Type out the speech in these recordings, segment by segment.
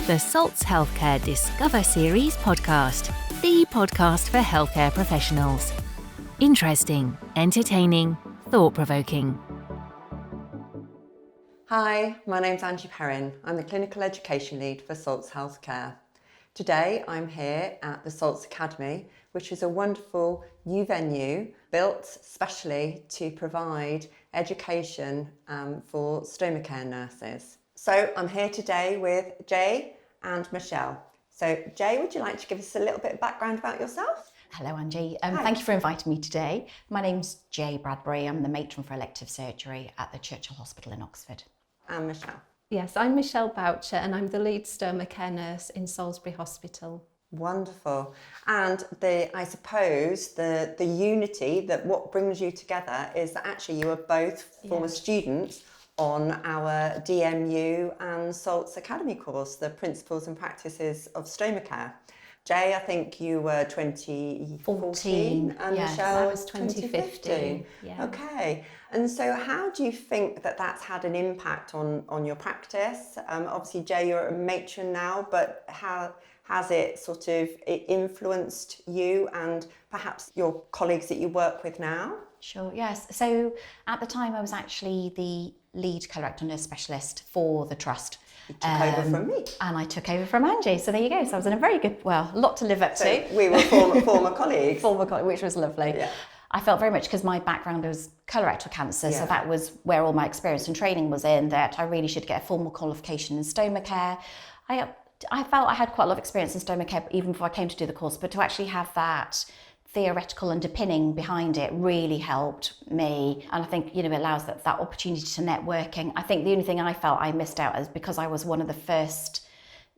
the Salts Healthcare Discover Series podcast, the podcast for healthcare professionals. Interesting, entertaining, thought-provoking. Hi, my name's Angie Perrin. I'm the Clinical Education Lead for Salts Healthcare. Today I'm here at the Salts Academy, which is a wonderful new venue built specially to provide education for stoma care nurses. So I'm here today with Jay and Michelle. So Jay, would you like to give us a little bit of background about yourself? Hello Angie, thank you for inviting me today. My name's Jay Bradbury, I'm the matron for elective surgery at the Churchill Hospital in Oxford. And Michelle. Yes, I'm Michelle Boucher and I'm the lead stoma care nurse in Salisbury Hospital. Wonderful. And I suppose the unity, that what brings you together is that actually you are both former students on our DMU and Salts Academy course, the Principles and Practices of Stoma Care. Jay, I think you were 2014 and yes, Michelle I was 2015. Yeah. Okay. And so how do you think that that's had an impact on your practice? Obviously, Jay, you're a matron now, but how has it sort of influenced you and perhaps your colleagues that you work with now? Sure, yes. So at the time I was actually the lead colorectal nurse specialist for the trust. You took over from me. And I took over from Angie, so there you go. So I was in a very good, a lot to live up to. We were former colleagues. Former colleagues, which was lovely. Yeah. I felt very much, because my background was colorectal cancer, so that was where all my experience and training was in, that I really should get a formal qualification in stoma care. I felt I had quite a lot of experience in stoma care even before I came to do the course, but to actually have that theoretical underpinning behind it really helped me. And I think, it allows that opportunity to networking. I think the only thing I felt I missed out is because I was one of the first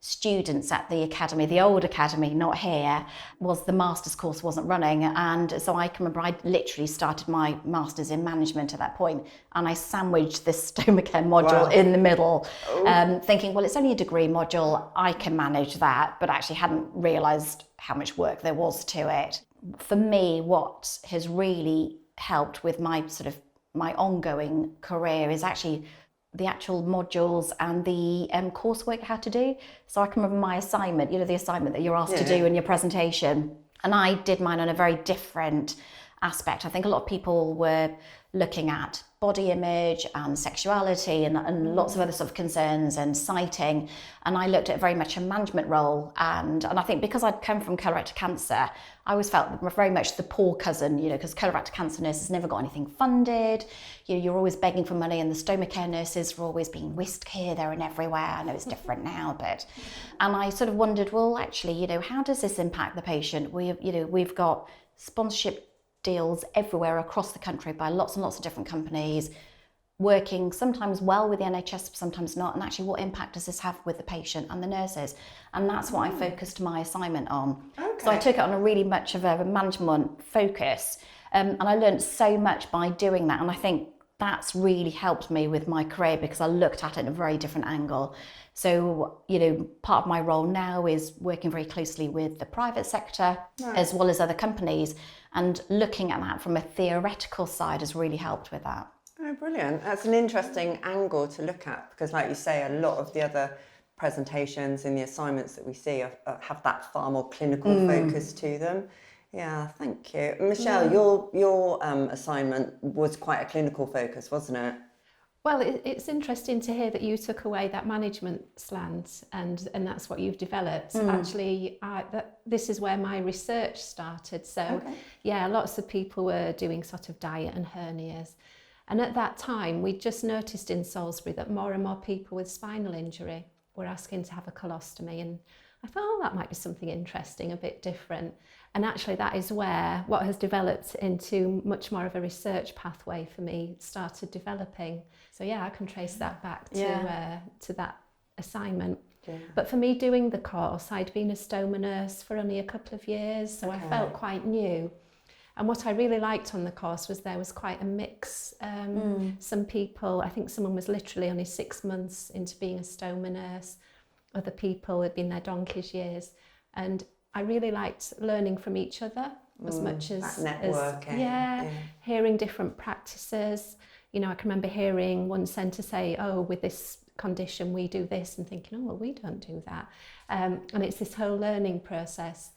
students at the academy, the old academy, not here, was the master's course wasn't running. And so I can remember I literally started my master's in management at that point, and I sandwiched this stoma care module in the middle, thinking, well, it's only a degree module, I can manage that, but actually hadn't realised how much work there was to it. For me, what has really helped with my ongoing career is actually the actual modules and the coursework I had to do. So I can remember my assignment, the assignment that you're asked to do in your presentation. And I did mine on a very different aspect. I think a lot of people were looking at body image and sexuality and lots of other sort of concerns and sighting. And I looked at very much a management role. And I think because I'd come from colorectal cancer, I always felt very much the poor cousin, because colorectal cancer nurses never got anything funded. You're always begging for money, and the stoma care nurses were always being whisked here, there and everywhere. I know it's different now, and I sort of wondered, well, actually, how does this impact the patient? We've got sponsorship deals everywhere across the country by lots and lots of different companies, working sometimes well with the NHS, sometimes not, and actually what impact does this have with the patient and the nurses? And that's what I focused my assignment on. Okay. So I took it on a really much of a management focus, and I learned so much by doing that, and I think that's really helped me with my career because I looked at it in a very different angle. So, part of my role now is working very closely with the private sector as well as other companies, and looking at that from a theoretical side has really helped with that. Oh, brilliant. That's an interesting angle to look at because, like you say, a lot of the other presentations and the assignments that we see have that far more clinical focus to them. Yeah, thank you. Michelle, your assignment was quite a clinical focus, wasn't it? Well, it's interesting to hear that you took away that management slant and that's what you've developed. Actually, this is where my research started. So, lots of people were doing sort of diet and hernias. And at that time, we just noticed in Salisbury that more and more people with spinal injury were asking to have a colostomy. And I thought, that might be something interesting, a bit different. And actually that is where what has developed into much more of a research pathway for me started developing. So I can trace that back to that assignment. Yeah. But for me doing the course, I'd been a stoma nurse for only a couple of years, so I felt quite new. And what I really liked on the course was there was quite a mix. Some people, I think someone was literally only 6 months into being a stoma nurse. Other people had been there donkey's years. And I really liked learning from each other as much as networking. Hearing different practices. I can remember hearing one centre say, with this condition, we do this, and thinking, oh, well, we don't do that. And it's this whole learning process.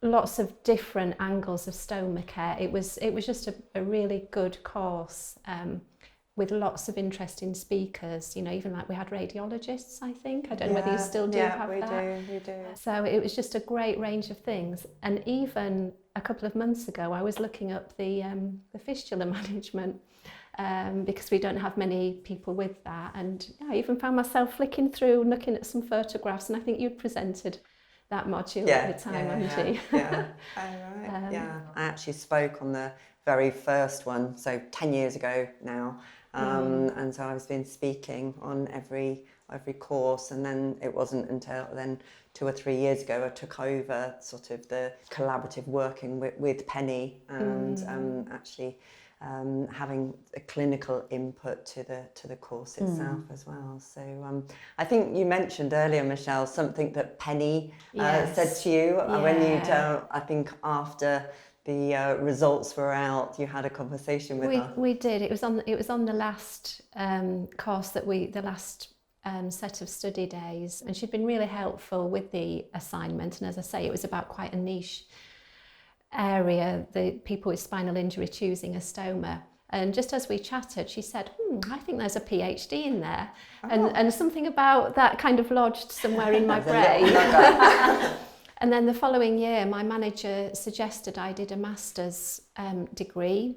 Lots of different angles of stoma care. It was just a really good course, with lots of interesting speakers, even like we had radiologists, I think. I don't know whether you still do have that. We do. So it was just a great range of things. And even a couple of months ago, I was looking up the fistula management, because we don't have many people with that. And I even found myself flicking through, looking at some photographs, and I think you'd presented that module at the time, Angie. Yeah. Oh, right. I actually spoke on the very first one, so 10 years ago now. And so I've been speaking on every course, and then it wasn't until then 2 or 3 years ago I took over sort of the collaborative working with Penny, and actually having a clinical input to the course itself as well. So I think you mentioned earlier, Michelle, something that Penny said to you when I think after the results were out, you had a conversation with her. We did. It was on the last course the last set of study days, and she'd been really helpful with the assignment. And as I say, it was about quite a niche area, the people with spinal injury choosing a stoma. And just as we chatted, she said, I think there's a PhD in there. And something about that kind of lodged somewhere in my brain. And then the following year, my manager suggested I did a master's degree,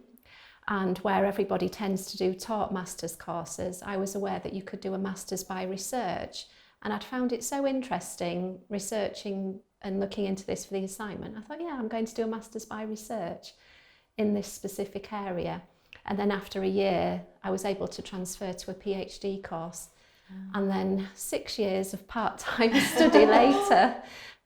and where everybody tends to do taught master's courses, I was aware that you could do a master's by research. And I'd found it so interesting researching and looking into this for the assignment. I thought, I'm going to do a master's by research in this specific area. And then after a year, I was able to transfer to a PhD course. And then 6 years of part-time study later,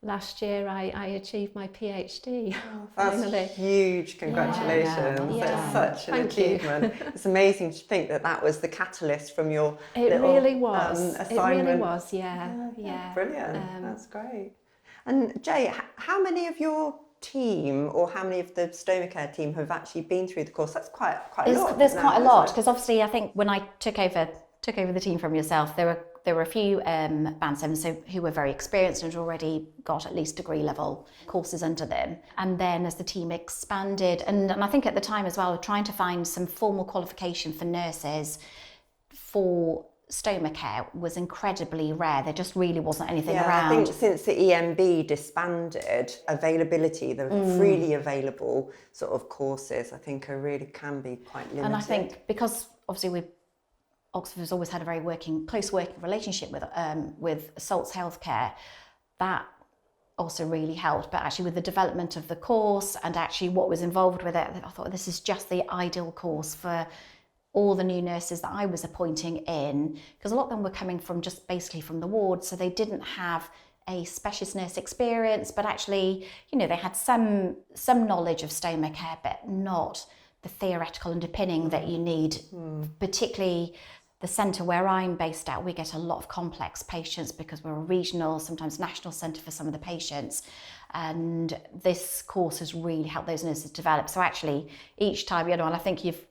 last year I achieved my PhD. Finally. That's huge, congratulations. That's such an achievement. It's amazing to think that was the catalyst from your really was. Assignment. It really was, yeah. Brilliant, that's great. And Jay, how many of your team, or how many of the stoma care team have actually been through the course? That's quite a lot. There's quite a lot, because obviously I think when I took over the team from yourself, there were a few band 7s who were very experienced and had already got at least degree level courses under them. And then as the team expanded, and I think at the time as well, trying to find some formal qualification for nurses for stoma care was incredibly rare. There just really wasn't anything around. I think since the EMB disbanded, availability, the freely available sort of courses, I think really can be quite limited. And I think because obviously Oxford has always had a very close working relationship with Salts Healthcare, that also really helped. But actually with the development of the course and actually what was involved with it, I thought this is just the ideal course for all the new nurses that I was appointing in, because a lot of them were coming from just basically from the ward, so they didn't have a specialist nurse experience, but actually, they had some knowledge of stoma care, but not the theoretical underpinning that you need, particularly the centre where I'm based at. We get a lot of complex patients because we're a regional, sometimes national centre for some of the patients. And this course has really helped those nurses develop. So actually, each time, and I think you've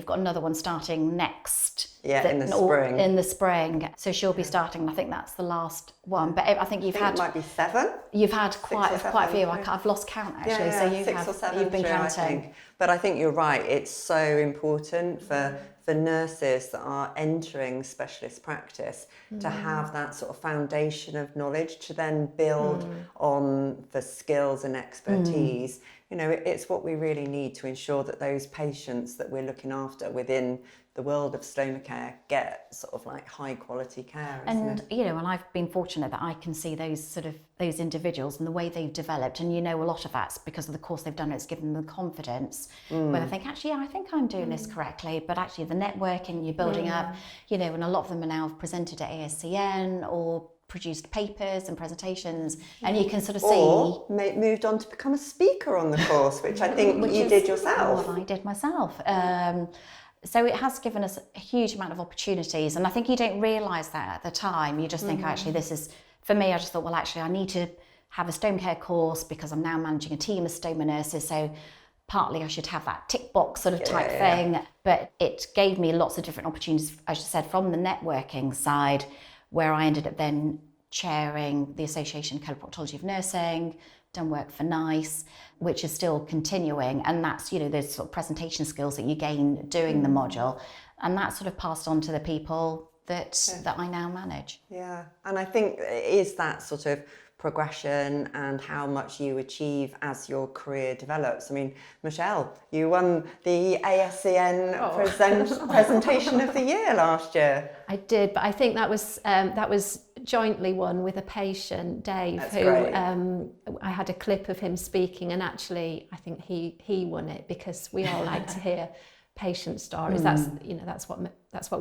got another one starting next. Yeah, in the spring. In the spring. So she'll be starting, and I think that's the last one. But I think you've had... it might be 7. You've had quite a few. I've lost count, actually. Yeah, so 6 or 7 you've been counting. I think. But I think you're right. It's so important for nurses that are entering specialist practice to have that sort of foundation of knowledge to then build on the skills and expertise. It's what we really need to ensure that those patients that we're looking after within the world of stoma care get sort of like high quality care. And and I've been fortunate that I can see those individuals and the way they've developed, and a lot of that's because of the course they've done. It's given them the confidence where they think, actually, I think I'm doing this correctly. But actually the networking you're building up, and a lot of them are now presented at ASCN or produced papers and presentations, and you can sort of or moved on to become a speaker on the course, which I think you did yourself. What I did myself. So it has given us a huge amount of opportunities, and I think you don't realise that at the time. You just think, actually, this is, for me, I just thought, well, actually, I need to have a stoma care course because I'm now managing a team of stoma nurses, so partly I should have that tick box sort of type thing, but it gave me lots of different opportunities, as you said, from the networking side, where I ended up then chairing the Association of Chiropractology of Nursing, done work for NICE, which is still continuing, and that's, you know, those sort of presentation skills that you gain doing the module, and that sort of passed on to the people that I now manage. Yeah, and I think it is that sort of progression and how much you achieve as your career develops. I mean, Michelle, you won the ASCN Presentation of the Year last year. I did, but I think that was jointly won with a patient, Dave, That's who great. I had a clip of him speaking, and actually I think he won it, because we all like to hear patient stories. That's, you know, that's what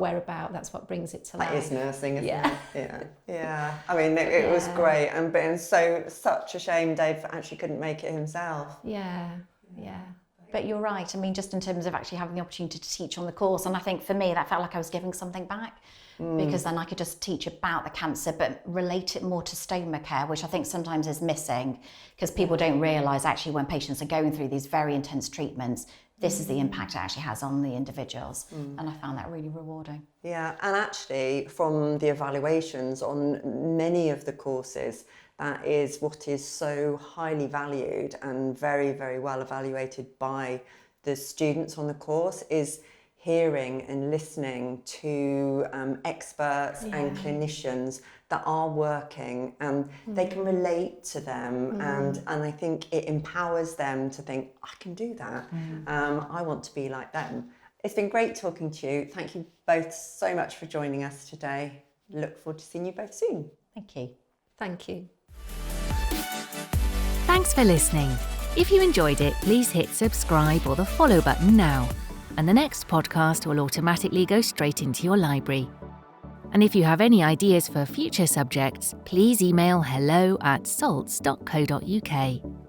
we're about. That's what brings it to life. That is nursing, isn't it? Yeah. I mean, it was great, and such a shame Dave actually couldn't make it himself. Yeah. But you're right. I mean, just in terms of actually having the opportunity to teach on the course, and I think for me that felt like I was giving something back, because then I could just teach about the cancer but relate it more to stoma care, which I think sometimes is missing, because people don't realise actually when patients are going through these very intense treatments, this is the impact it actually has on the individuals. And I found that really rewarding. Yeah, and actually from the evaluations on many of the courses, that is what is so highly valued and very, very well evaluated by the students on the course, is hearing and listening to experts and clinicians that are working, and they can relate to them, and I think it empowers them to think, I can do that. I want to be like them. It's been great talking to you. Thank you both so much for joining us today. Look forward to seeing you both soon. Thank you. Thank you. Thanks for listening. If you enjoyed it, please hit subscribe or the follow button now, and the next podcast will automatically go straight into your library. And if you have any ideas for future subjects, please email hello@salts.co.uk.